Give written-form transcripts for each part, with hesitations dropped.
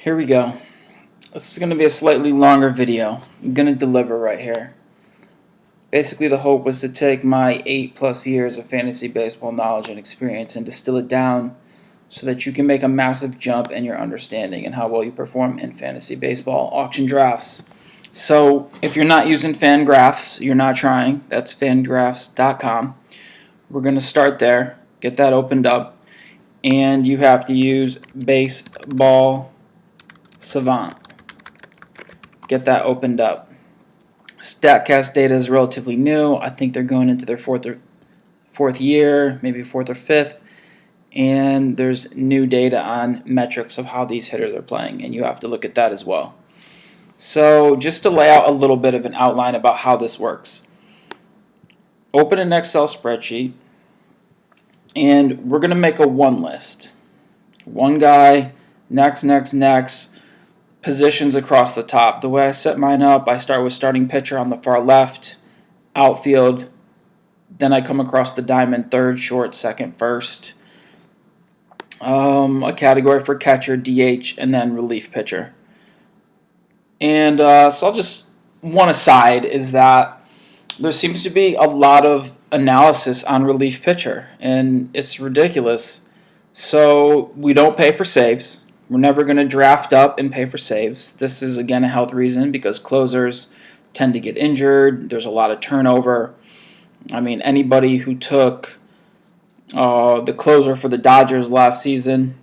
Here we go. This is going to be a slightly longer video. I'm going to deliver right here. Basically, the hope was to take my 8+ years of fantasy baseball knowledge and experience and distill it down so that you can make a massive jump in your understanding and how well you perform in fantasy baseball auction drafts. So, if you're not using Fangraphs, you're not trying. That's fangraphs.com. We're going to start there, get that opened up, and you have to use Baseball Savant. Get that opened up. Statcast data is relatively new. I think they're going into their fourth year, maybe fourth or fifth, and there's new data on metrics of how these hitters are playing, and you have to look at that as well. So just to lay out a little bit of an outline about how this works. Open an Excel spreadsheet, and we're going to make a one list. One guy, next, positions across the top. The way I set mine up, I start with starting pitcher on the far left, outfield, then I come across the diamond, third, short, second, first, a category for catcher, DH, and then relief pitcher. And so I'll just, one aside is that there seems to be a lot of analysis on relief pitcher, and it's ridiculous. So we don't pay for saves. We're never going to draft up and pay for saves. This is, again, a health reason because closers tend to get injured. There's a lot of turnover. I mean, anybody who took the closer for the Dodgers last season,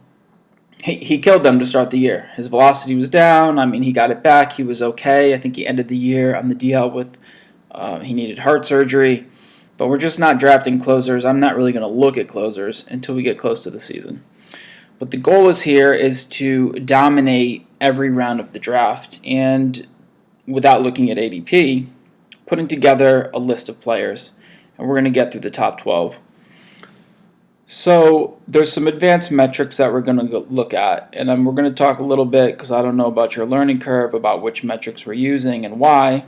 he killed them to start the year. His velocity was down. I mean, he got it back. He was okay. I think he ended the year on the DL with he needed heart surgery. But we're just not drafting closers. I'm not really going to look at closers until we get close to the season. But the goal is to dominate every round of the draft, and without looking at ADP, putting together a list of players, and we're going to get through the top 12. So there's some advanced metrics that we're going to look at, and we're going to talk a little bit, because I don't know about your learning curve, about which metrics we're using and why.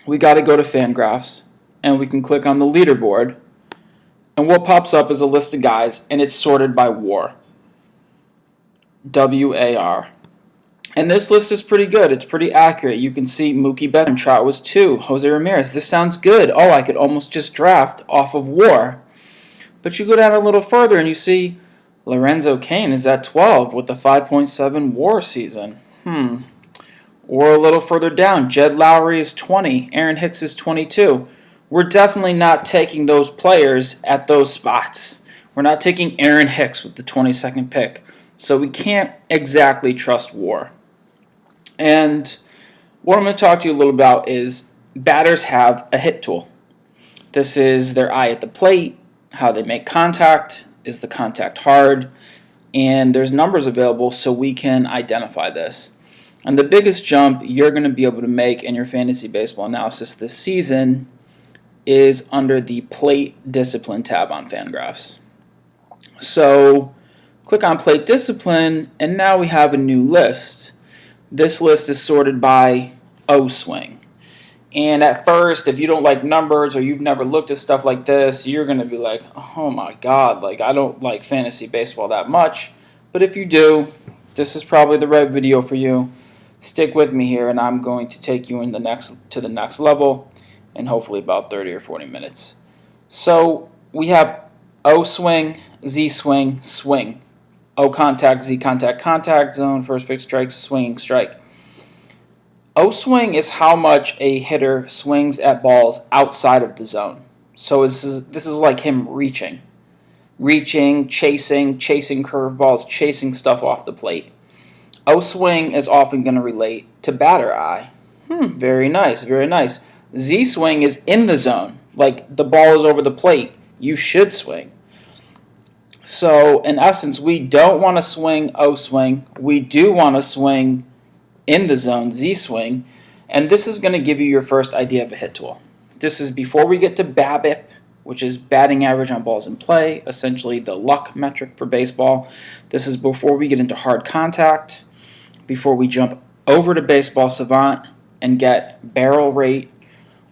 We got to go to Fangraphs, and we can click on the leaderboard, and what pops up is a list of guys, and it's sorted by WAR. WAR. And this list is pretty good. It's pretty accurate. You can see Mookie Betts and Trout was 2. Jose Ramirez. This sounds good. Oh, I could almost just draft off of WAR. But you go down a little further and you see Lorenzo Cain is at 12 with a 5.7 WAR season. Or a little further down, Jed Lowry is 20. Aaron Hicks is 22. We're definitely not taking those players at those spots. We're not taking Aaron Hicks with the 22nd pick. So we can't exactly trust WAR. And what I'm going to talk to you a little about is batters have a hit tool. This is their eye at the plate, how they make contact, is the contact hard, and there's numbers available so we can identify this. And the biggest jump you're going to be able to make in your fantasy baseball analysis this season is under the plate discipline tab on Fangraphs. So click on plate discipline, and now we have a new list. This list is sorted by O-swing. And at first, if you don't like numbers or you've never looked at stuff like this, you're going to be like, oh my God, like I don't like fantasy baseball that much. But if you do, this is probably the right video for you. Stick with me here, and I'm going to take you to the next level in hopefully about 30 or 40 minutes. So we have O-swing, Z-swing, swing. O contact, Z contact, contact zone, first pitch strike, swinging strike. O swing is how much a hitter swings at balls outside of the zone. So this is like him reaching, chasing curveballs, chasing stuff off the plate. O swing is often going to relate to batter eye. Very nice, very nice. Z swing is in the zone, like the ball is over the plate. You should swing. So, in essence, we don't want to swing O-swing. We do want to swing in the zone, Z-swing. And this is going to give you your first idea of a hit tool. This is before we get to BABIP, which is batting average on balls in play, essentially the luck metric for baseball. This is before we get into hard contact, before we jump over to Baseball Savant and get barrel rate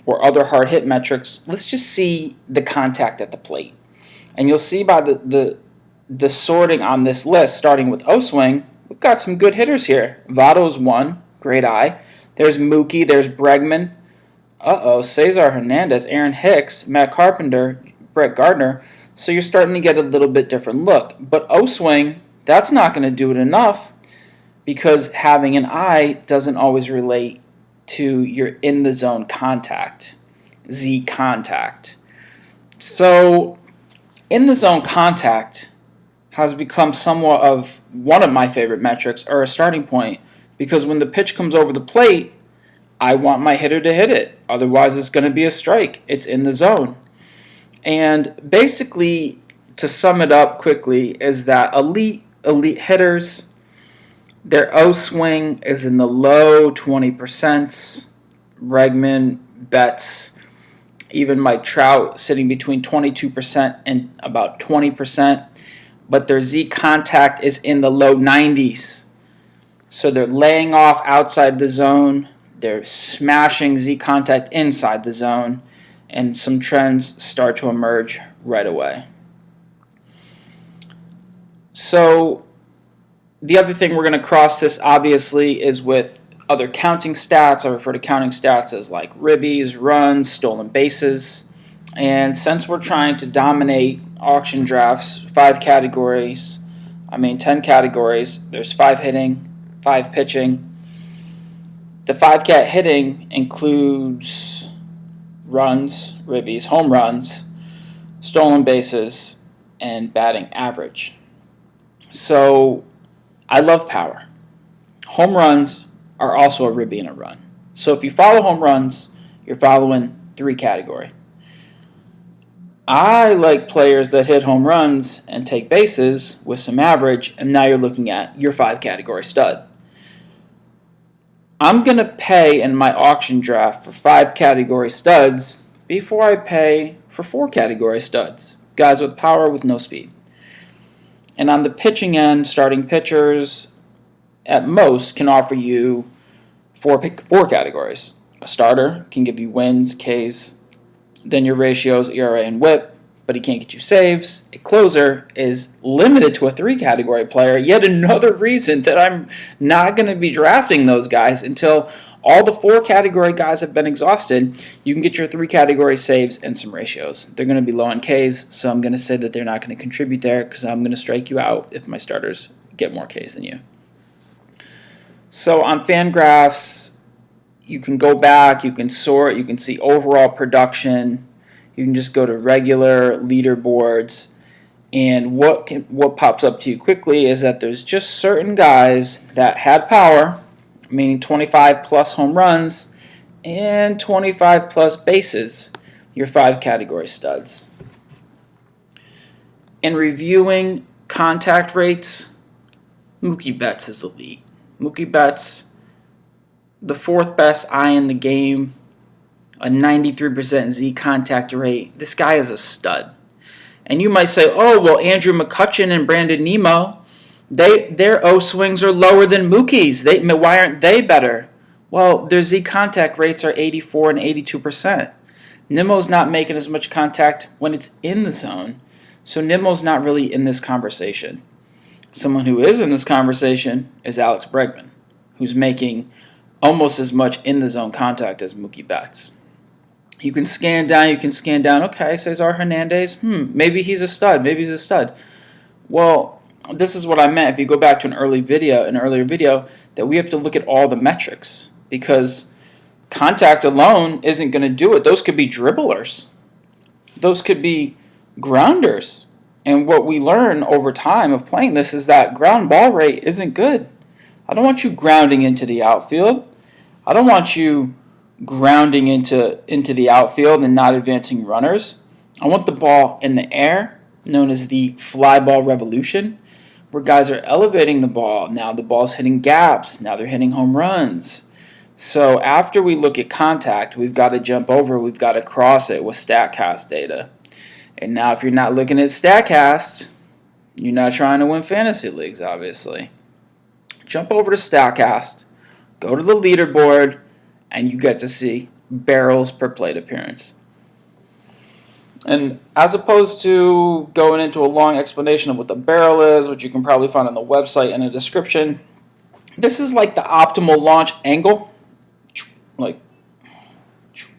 or other hard hit metrics. Let's just see the contact at the plate. And you'll see by the sorting on this list, starting with O-swing, we've got some good hitters here. Vado's one, great eye. There's Mookie, there's Bregman. Cesar Hernandez, Aaron Hicks, Matt Carpenter, Brett Gardner. So you're starting to get a little bit different look. But O-swing, that's not going to do it enough because having an eye doesn't always relate to your in-the-zone contact, Z contact. So in-the-zone contact has become somewhat of one of my favorite metrics, or a starting point, because when the pitch comes over the plate, I want my hitter to hit it. Otherwise, it's going to be a strike. It's in the zone. And basically, to sum it up quickly, is that elite hitters, their O-swing is in the low 20%. Bregman, Betts, even Mike Trout sitting between 22% and about 20%. But their Z contact is in the low 90s. So they're laying off outside the zone. They're smashing Z contact inside the zone. And some trends start to emerge right away. So the other thing we're going to cross this, obviously, is with other counting stats. I refer to counting stats as like ribbies, runs, stolen bases. And since we're trying to dominate auction drafts, 10 categories, there's 5 hitting, 5 pitching. The 5 cat hitting includes runs, ribbies, home runs, stolen bases, and batting average. So I love power. Home runs are also a ribby and a run. So if you follow home runs, you're following 3 category. I like players that hit home runs and take bases with some average, and now you're looking at your 5 category stud. I'm going to pay in my auction draft for 5 category studs before I pay for 4 category studs, guys with power with no speed. And on the pitching end, starting pitchers at most can offer you 4 categories. A starter can give you wins, Ks, then your ratios, ERA, and WHIP, but he can't get you saves. A closer is limited to a 3 category player. Yet another reason that I'm not going to be drafting those guys until all the 4 category guys have been exhausted. You can get your 3 category saves and some ratios. They're going to be low on Ks, so I'm going to say that they're not going to contribute there because I'm going to strike you out if my starters get more Ks than you. So on Fangraphs, you can go back, you can sort, you can see overall production. You can just go to regular leaderboards, and what pops up to you quickly is that there's just certain guys that had power, meaning 25 plus home runs and 25 plus bases, your 5 category studs. In reviewing contact rates, Mookie Betts is elite. Mookie Betts, the 4th best eye in the game, a 93% Z contact rate. This guy is a stud. And you might say, oh, well, Andrew McCutchen and Brandon Nimmo, their O-swings are lower than Mookie's. Why aren't they better? Well, their Z contact rates are 84 and 82%. Nimmo's not making as much contact when it's in the zone. So Nimmo's not really in this conversation. Someone who is in this conversation is Alex Bregman, who's making almost as much in the zone contact as Mookie Betts. You can scan down, okay, Cesar Hernandez, maybe he's a stud. Well, this is what I meant if you go back to an earlier video, that we have to look at all the metrics, because contact alone isn't going to do it. Those could be dribblers. Those could be grounders. And what we learn over time of playing this is that ground ball rate isn't good. I don't want you grounding into the outfield. I don't want you grounding into the outfield and not advancing runners. I want the ball in the air, known as the fly ball revolution, where guys are elevating the ball. Now the ball's hitting gaps. Now they're hitting home runs. So after we look at contact, we've got to jump over. We've got to cross it with Statcast data. And now if you're not looking at Statcast, you're not trying to win fantasy leagues, obviously. Jump over to Statcast, go to the leaderboard, and you get to see barrels per plate appearance. And as opposed to going into a long explanation of what the barrel is, which you can probably find on the website and a description, this is like the optimal launch angle, like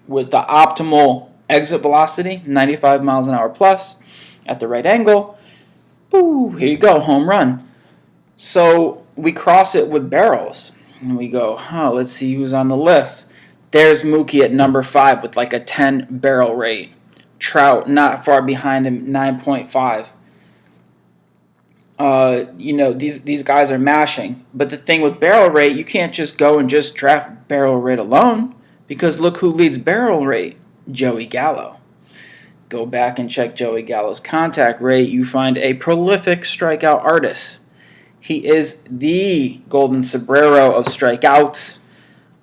with the optimal exit velocity, 95 miles an hour plus, at the right angle. Ooh, here you go, home run. So we cross it with barrels, and we go, let's see who's on the list. There's Mookie at number 5 with like a 10 barrel rate. Trout not far behind him, 9.5. These guys are mashing. But the thing with barrel rate, you can't just go and just draft barrel rate alone, because look who leads barrel rate, Joey Gallo. Go back and check Joey Gallo's contact rate. You find a prolific strikeout artist. He is the golden sombrero of strikeouts.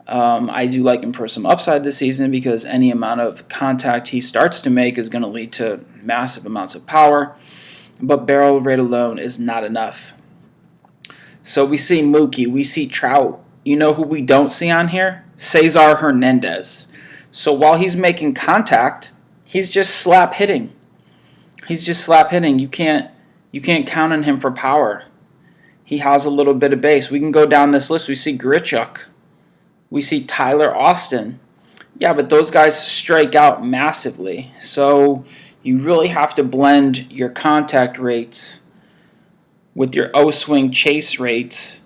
I do like him for some upside this season because any amount of contact he starts to make is going to lead to massive amounts of power. But barrel rate alone is not enough. So we see Mookie, we see Trout. You know who we don't see on here? Cesar Hernandez. So while he's making contact, he's just slap hitting. You can't count on him for power. He has a little bit of base. We can go down this list. We see Grichuk. We see Tyler Austin. Yeah, but those guys strike out massively. So you really have to blend your contact rates with your O-swing chase rates.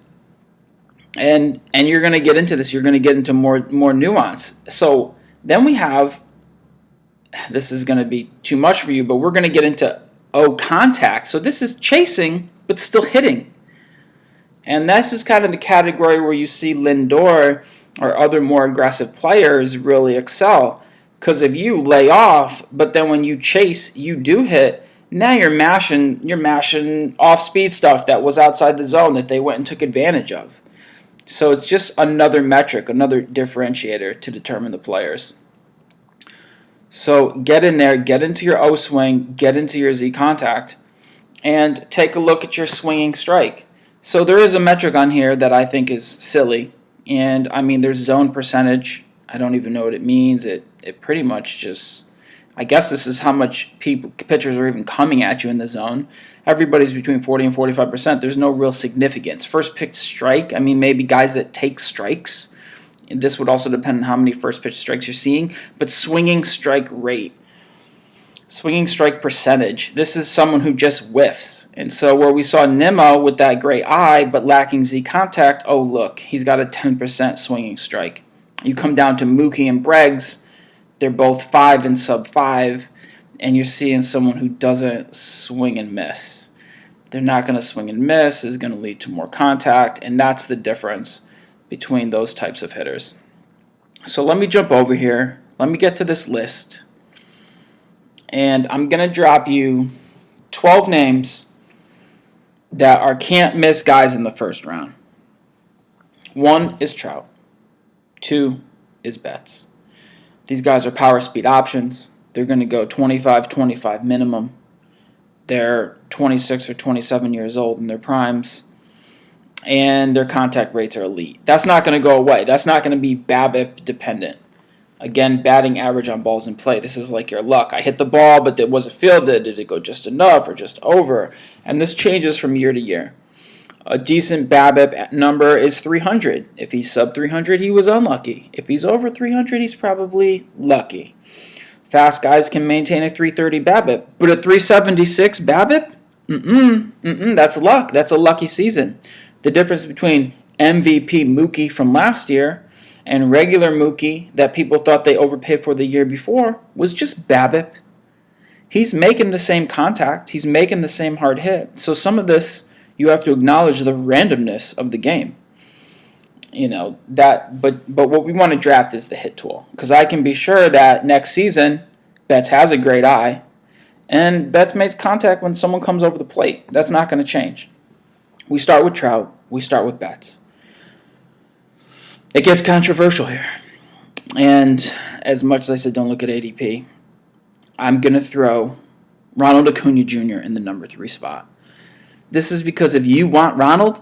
And you're going to get into this. You're going to get into more nuance. So then we have, this is going to be too much for you, but we're going to get into O-contact. So this is chasing, but still hitting. And this is kind of the category where you see Lindor or other more aggressive players really excel. Because if you lay off, but then when you chase, you do hit, now you're mashing off-speed stuff that was outside the zone that they went and took advantage of. So it's just another metric, another differentiator to determine the players. So get in there, get into your O-swing, get into your Z-contact, and take a look at your swinging strike. So there is a metric on here that I think is silly. And, I mean, there's zone percentage. I don't even know what it means. It pretty much just, I guess this is how much pitchers are even coming at you in the zone. Everybody's between 40 and 45%. There's no real significance. First pitch strike, I mean, maybe guys that take strikes. And this would also depend on how many first pitch strikes you're seeing. But swinging strike rate. Swinging strike percentage. This is someone who just whiffs. And so where we saw Nimmo with that great eye but lacking Z contact, oh look, he's got a 10% swinging strike. You come down to Mookie and Breggs, they're both 5 and sub 5, and you're seeing someone who doesn't swing and miss. They're not going to swing and miss, is going to lead to more contact, and that's the difference between those types of hitters. So let me jump over here. Let me get to this list. And I'm going to drop you 12 names that are can't-miss guys in the first round. 1 is Trout. 2 is Betts. These guys are power speed options. They're going to go 25-25 minimum. They're 26 or 27 years old in their primes. And their contact rates are elite. That's not going to go away. That's not going to be BABIP dependent. Again, batting average on balls in play. This is like your luck. I hit the ball, but was it fielded? Did it go just enough or just over? And this changes from year to year. A decent BABIP number is 300. If he's sub 300, he was unlucky. If he's over 300, he's probably lucky. Fast guys can maintain a 330 BABIP. But a 376 BABIP? That's luck. That's a lucky season. The difference between MVP Mookie from last year and regular Mookie that people thought they overpaid for the year before was just BABIP. He's making the same contact. He's making the same hard hit. So some of this, you have to acknowledge the randomness of the game. But what we want to draft is the hit tool. Because I can be sure that next season, Betts has a great eye, and Betts makes contact when someone comes over the plate. That's not going to change. We start with Trout. We start with Betts. It gets controversial here. And as much as I said don't look at ADP, I'm going to throw Ronald Acuna Jr. in the number 3 spot. This is because if you want Ronald,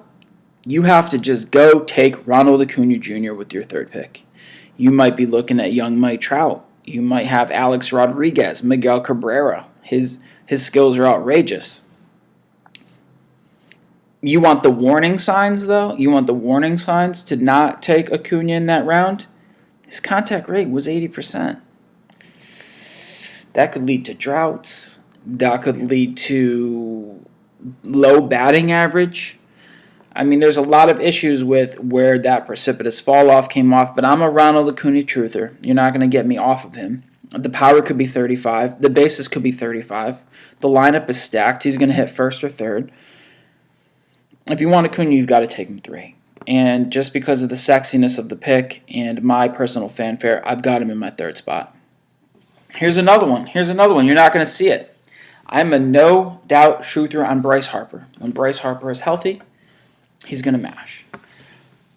you have to just go take Ronald Acuna Jr. with your 3rd pick. You might be looking at young Mike Trout. You might have Alex Rodriguez, Miguel Cabrera. His skills are outrageous. You want the warning signs, though? You want the warning signs to not take Acuna in that round? His contact rate was 80%. That could lead to droughts. That could lead to low batting average. I mean, there's a lot of issues with where that precipitous fall off came off, but I'm a Ronald Acuna truther. You're not going to get me off of him. The power could be 35. The bases could be 35. The lineup is stacked. He's going to hit first or third. If you want Acuna, you've got to take him 3. And just because of the sexiness of the pick and my personal fanfare, I've got him in my 3rd spot. Here's another one. You're not going to see it. I'm a no-doubt truther on Bryce Harper. When Bryce Harper is healthy, he's going to mash.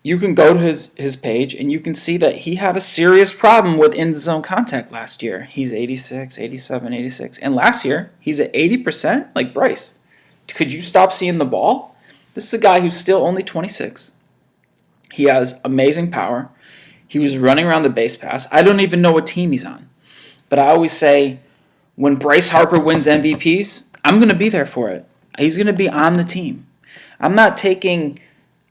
You can go to his page, and you can see that he had a serious problem with in-the-zone contact last year. He's 86, 87, 86. And last year, he's at 80%? Like, Bryce, could you stop seeing the ball? This is a guy who's still only 26. He has amazing power. He was running around the base pass. I don't even know what team he's on. But I always say, when Bryce Harper wins MVPs, I'm going to be there for it. He's going to be on the team. I'm not taking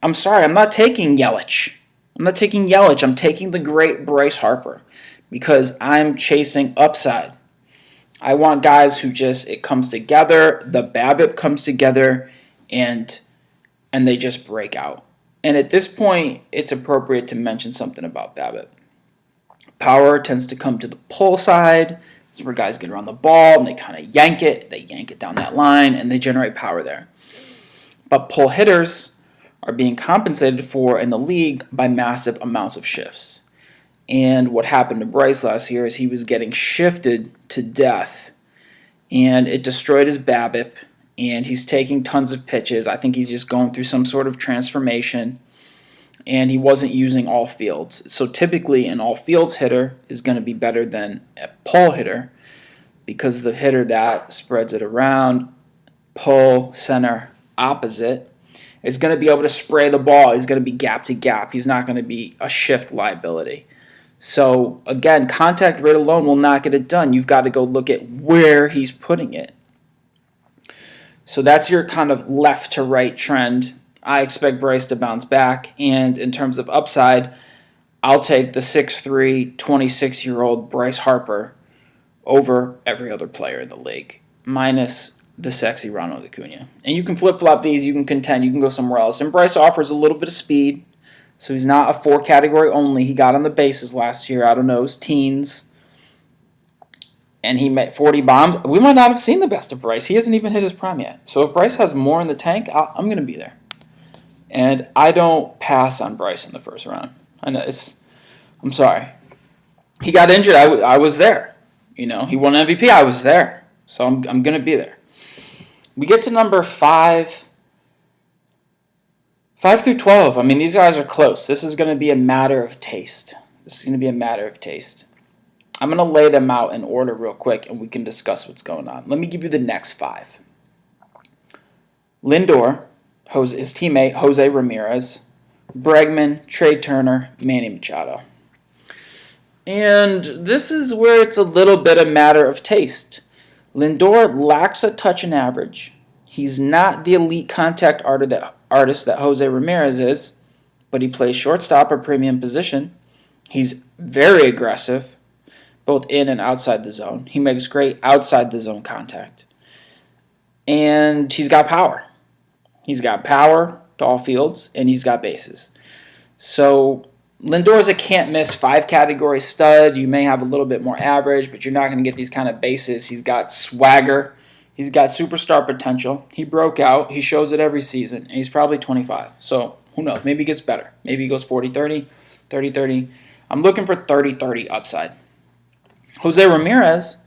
Yelich. I'm taking the great Bryce Harper because I'm chasing upside. I want guys who it comes together, the BABIP comes together, and they just break out. And at this point, it's appropriate to mention something about BABIP. Power tends to come to the pull side. This is where guys get around the ball and they kind of yank it. They yank it down that line and they generate power there. But pull hitters are being compensated for in the league by massive amounts of shifts. And what happened to Bryce last year is he was getting shifted to death. And it destroyed his BABIP. And he's taking tons of pitches. I think he's just going through some sort of transformation. And he wasn't using all fields. So typically an all fields hitter is going to be better than a pull hitter because the hitter that spreads it around, pull, center, opposite, is going to be able to spray the ball. He's going to be gap to gap. He's not going to be a shift liability. So again, contact rate alone will not get it done. You've got to go look at where he's putting it. So that's your kind of left to right trend. I expect Bryce to bounce back, and in terms of upside, I'll take the 6'3", 26-year-old Bryce Harper over every other player in the league, minus the sexy Ronald Acuna. And you can flip-flop these, you can contend, you can go somewhere else. And Bryce offers a little bit of speed, so he's not a 4-category only. He got on the bases last year out of those teens, and he made 40 bombs. We might not have seen the best of Bryce. He hasn't even hit his prime yet. So if Bryce has more in the tank, I'm going to be there. And I don't pass on Bryce in the first round. I know I'm sorry. He got injured. I was there. He won MVP. I was there. So I'm going to be there. We get to number 5. 5 through 12. I mean, these guys are close. This is going to be a matter of taste. I'm going to lay them out in order real quick, and we can discuss what's going on. Let me give you the next 5. Lindor, his teammate, Jose Ramirez, Bregman, Trey Turner, Manny Machado. And this is where it's a little bit a matter of taste. Lindor lacks a touch and average. He's not the elite contact artist that Jose Ramirez is, but he plays shortstop, a premium position. He's very aggressive, both in and outside the zone. He makes great outside the zone contact. And he's got power. He's got power to all fields, and he's got bases. So Lindor's a can't-miss 5-category stud. You may have a little bit more average, but you're not going to get these kind of bases. He's got swagger. He's got superstar potential. He broke out. He shows it every season, and he's probably 25. So who knows? Maybe he gets better. Maybe he goes 40-30, 30-30. I'm looking for 30-30 upside. Jose Ramirez,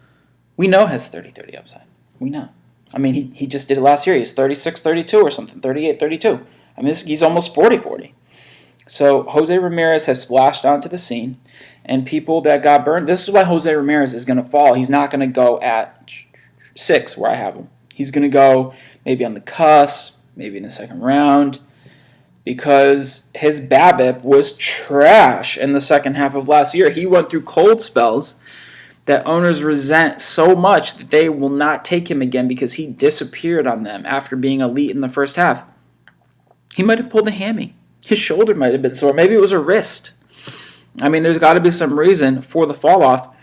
we know has 30-30 upside. We know. I mean, he just did it last year. He's 36-32 or something, 38-32. I mean, he's almost 40-40. So Jose Ramirez has splashed onto the scene, and people that got burned, this is why Jose Ramirez is going to fall. He's not going to go at 6 where I have him. He's going to go maybe on the cusp, maybe in the second round, because his BABIP was trash in the second half of last year. He went through cold spells that owners resent so much that they will not take him again because he disappeared on them after being elite in the first half. He might have pulled a hammy. His shoulder might have been sore. Maybe it was a wrist. I mean, there's got to be some reason for the fall off.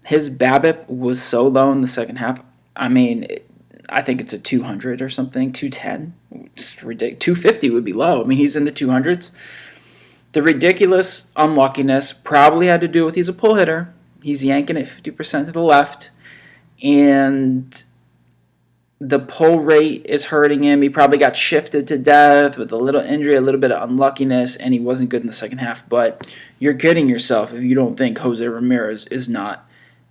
His BABIP was so low in the second half. I mean, I think it's a 200 or something, 210. It's ridiculous. 250 would be low. I mean, he's in the 200s. The ridiculous unluckiness probably had to do with he's a pull hitter. He's yanking it 50% to the left, and the pull rate is hurting him. He probably got shifted to death with a little injury, a little bit of unluckiness, and he wasn't good in the second half. But you're kidding yourself if you don't think Jose Ramirez is not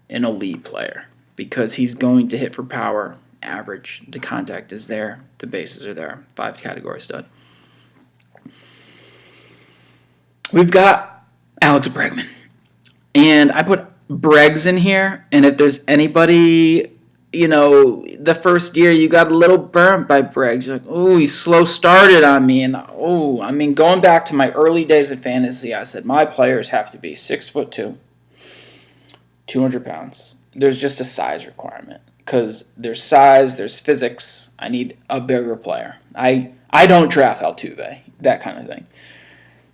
an elite player, because he's going to hit for power, average. The contact is there. The bases are there. 5 category stud. We've got Alex Bregman. And I put Bregs in here, and if there's anybody, the first year you got a little burnt by Bregs. You're like, oh, he slow started on me. And, going back to my early days in fantasy, I said my players have to be 6'2", 200 pounds. There's just a size requirement because there's size, there's physics. I need a bigger player. I don't draft Altuve, that kind of thing.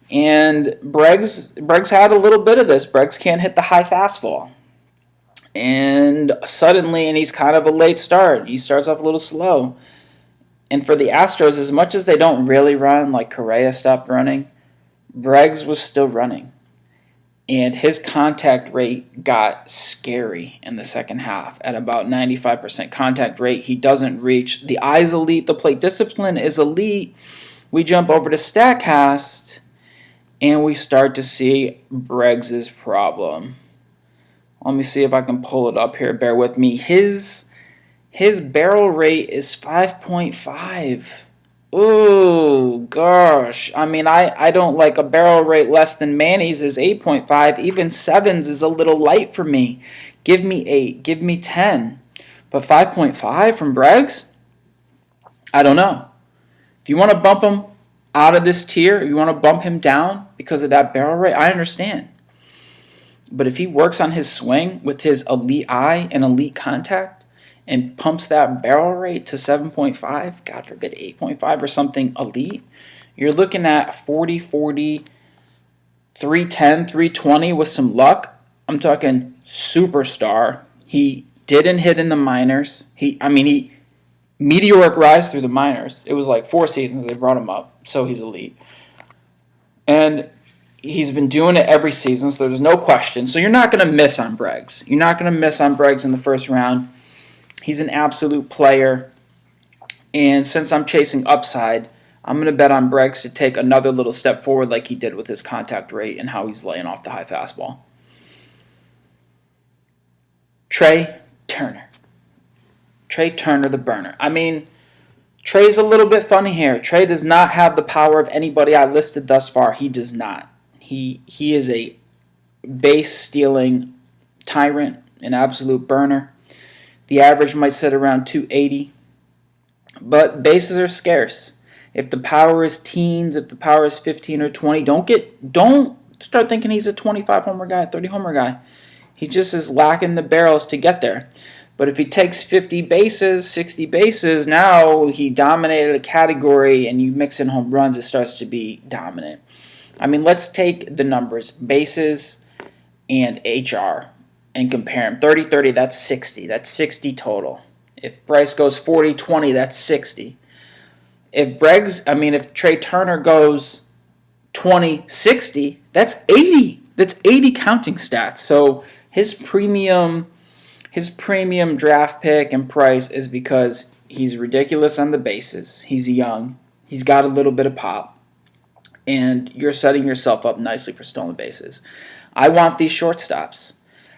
And Breggs had a little bit of this. Breggs can't hit the high fastball. And suddenly, and he's kind of a late start. He starts off a little slow. And for the Astros, as much as they don't really run, like Correa stopped running, Breggs was still running. And his contact rate got scary in the second half at about 95% contact rate. He doesn't reach. The eye's elite. The plate discipline is elite. We jump over to Statcast, and we start to see Breggs' problem. Let me see if I can pull it up here. Bear with me. His barrel rate is 5.5. Ooh, gosh. I mean, I don't like a barrel rate less than Manny's is 8.5. Even 7s is a little light for me. Give me 8. Give me 10. But 5.5 from Breggs? I don't know. If you want to bump him out of this tier, if you want to bump him down because of that barrel rate, I understand. But if he works on his swing with his elite eye and elite contact and pumps that barrel rate to 7.5, God forbid 8.5 or something elite, you're looking at 40, 310, 320 with some luck. I'm talking superstar. He didn't hit in the minors. He meteoric rise through the minors. It was like 4 seasons they brought him up, so he's elite. And he's been doing it every season, so there's no question. So you're not going to miss on Breggs. You're not going to miss on Breggs in the first round. He's an absolute player. And since I'm chasing upside, I'm going to bet on Breggs to take another little step forward like he did with his contact rate and how he's laying off the high fastball. Trey Turner. Trey Turner, the burner. I mean, Trey's a little bit funny here. Trey does not have the power of anybody I listed thus far. He does not. He is a base-stealing tyrant, an absolute burner. The average might sit around 280. But bases are scarce. If the power is teens, if the power is 15 or 20, don't start thinking he's a 25-homer guy, 30-homer guy. He just is lacking the barrels to get there. But if he takes 50 bases, 60 bases, now he dominated a category, and you mix in home runs, it starts to be dominant. I mean, let's take the numbers, bases and HR, and compare them. 30-30, that's 60. That's 60 total. If Bryce goes 40-20, that's 60. If Trey Turner goes 20-60, that's 80. That's 80 counting stats. So his premium draft pick and price is because he's ridiculous on the bases. He's young. He's got a little bit of pop. And you're setting yourself up nicely for stolen bases. I want these shortstops.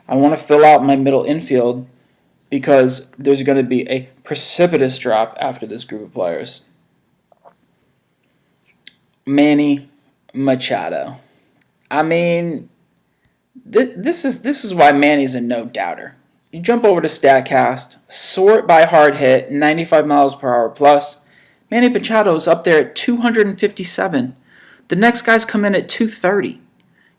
I want to fill out my middle infield because there's going to be a precipitous drop after this group of players. Manny Machado. I mean, this is why Manny's a no-doubter. You jump over to Statcast, sort by hard hit, 95 miles per hour plus. Manny Machado's up there at 257. The next guys come in at 230.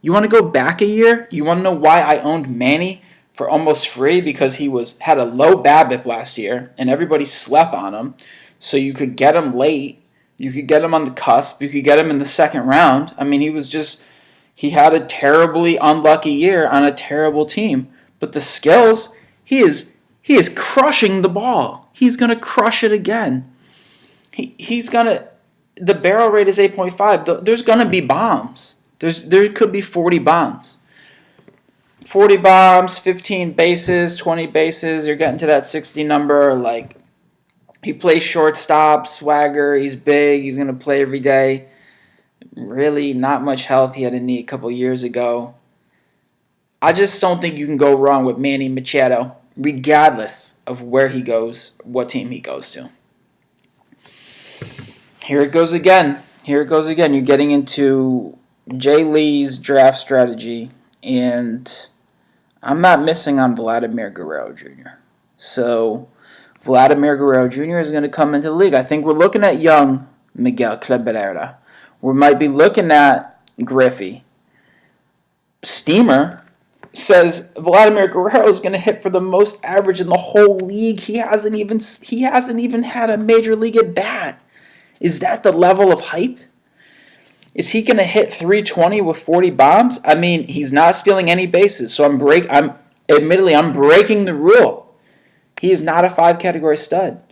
You want to go back a year? You want to know why I owned Manny for almost free because he had a low BABIP last year and everybody slept on him. So you could get him late. You could get him on the cusp. You could get him in the second round. I mean, he had a terribly unlucky year on a terrible team. But the skills, he is crushing the ball. He's going to crush it again. The barrel rate is 8.5. There's going to be bombs. There could be 40 bombs. 40 bombs, 15 bases, 20 bases. You're getting to that 60 number. Like, he plays shortstop, swagger. He's big. He's going to play every day. Really, not much health. He had a knee a couple years ago. I just don't think you can go wrong with Manny Machado, regardless of where he goes, what team he goes to. Here it goes again. You're getting into Jay Lee's draft strategy, and I'm not missing on Vladimir Guerrero Jr. So Vladimir Guerrero Jr. is going to come into the league. I think we're looking at young Miguel Cabrera. We might be looking at Griffey. Steamer says Vladimir Guerrero is going to hit for the most average in the whole league. He hasn't even had a major league at bat. Is that the level of hype? Is he going to hit 320 with 40 bombs? I mean, he's not stealing any bases, so I'm breaking the rule. He is not a 5-category stud.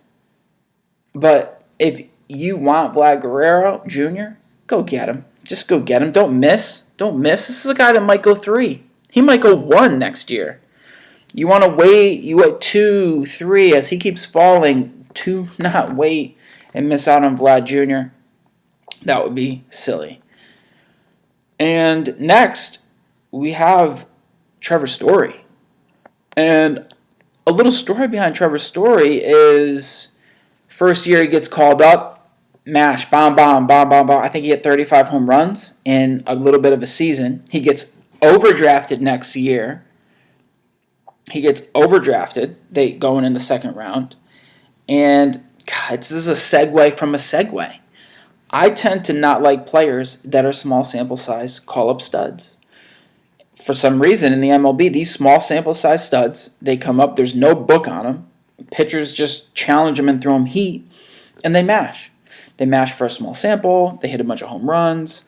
But if you want Vlad Guerrero Jr., go get him. Just go get him. Don't miss. This is a guy that might go 3. He might go 1 next year. You want to wait. You wait 2, 3 as he keeps falling. Do not wait and miss out on Vlad Jr. That would be silly. And next, we have Trevor Story. And a little story behind Trevor Story is first year he gets called up, mash, bomb, bomb, bomb, bomb, bomb. I think he hit 35 home runs in a little bit of a season. He gets overdrafted next year. They going in the second round. And God, this is a segue from a segue. I tend to not like players that are small sample size call-up studs. For some reason in the MLB, these small sample size studs, they come up, there's no book on them. Pitchers just challenge them and throw them heat, and they mash. They mash for a small sample, they hit a bunch of home runs,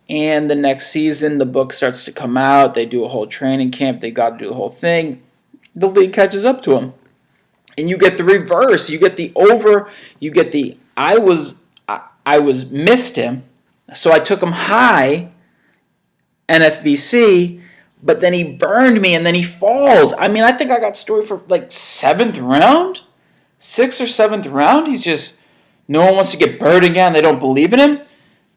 and the next season the book starts to come out, they do a whole training camp, they got to do the whole thing. The league catches up to them. And you get the reverse, you get the I was missed him, so I took him high, NFBC, but then he burned me, and then he falls. I mean, I think I got Story for like 7th round? 6th or 7th round? He's just, no one wants to get burned again. They don't believe in him.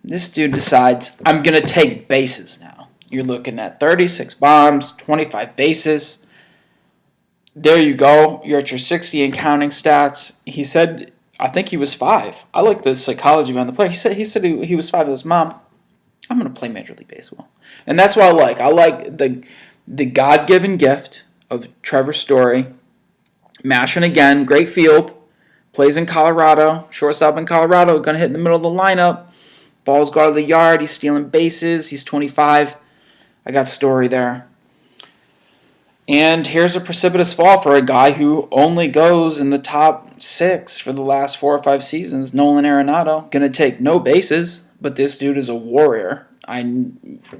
This dude decides, I'm going to take bases now. You're looking at 36 bombs, 25 bases. There you go. You're at your 60 and counting stats. He said, I think he was 5. I like the psychology behind the player. He said he was 5. He goes, Mom, I'm going to play Major League Baseball. And that's what I like. I like the God-given gift of Trevor Story. Mashing again. Great field. Plays in Colorado. Shortstop in Colorado. Going to hit in the middle of the lineup. Balls go out of the yard. He's stealing bases. He's 25. I got Story there. And here's a precipitous fall for a guy who only goes in the top 6 for the last 4 or 5 seasons. Nolan Arenado, going to take no bases, but this dude is a warrior. I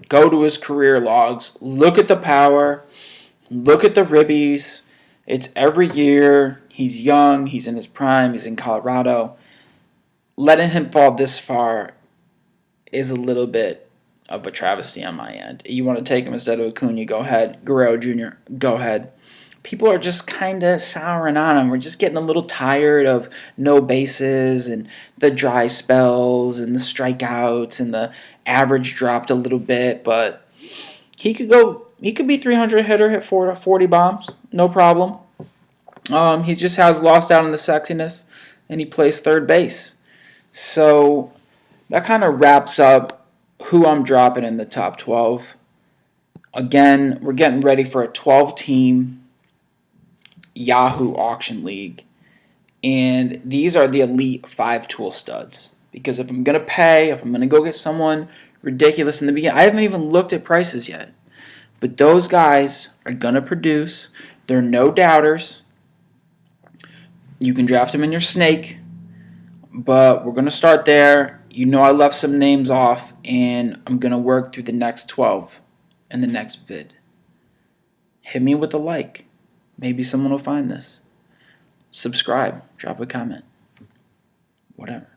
go to his career logs, look at the power, look at the ribbies. It's every year. He's young. He's in his prime. He's in Colorado. Letting him fall this far is a little bit of a travesty on my end. You want to take him instead of Acuna, go ahead. Guerrero Jr., go ahead. People are just kind of souring on him. We're just getting a little tired of no bases and the dry spells and the strikeouts and the average dropped a little bit. But he could be 300 hitter, hit 40 bombs, no problem. He just has lost out on the sexiness, and he plays third base. So that kind of wraps up who I'm dropping in the top 12. Again, we're getting ready for a 12-team Yahoo auction league. And these are the elite 5-tool studs. Because if I'm going to pay, if I'm going to go get someone ridiculous in the beginning, I haven't even looked at prices yet. But those guys are going to produce. They're no doubters. You can draft them in your snake, but we're going to start there. You know I left some names off, and I'm going to work through the next 12 in the next vid. Hit me with a like. Maybe someone will find this. Subscribe. Drop a comment. Whatever.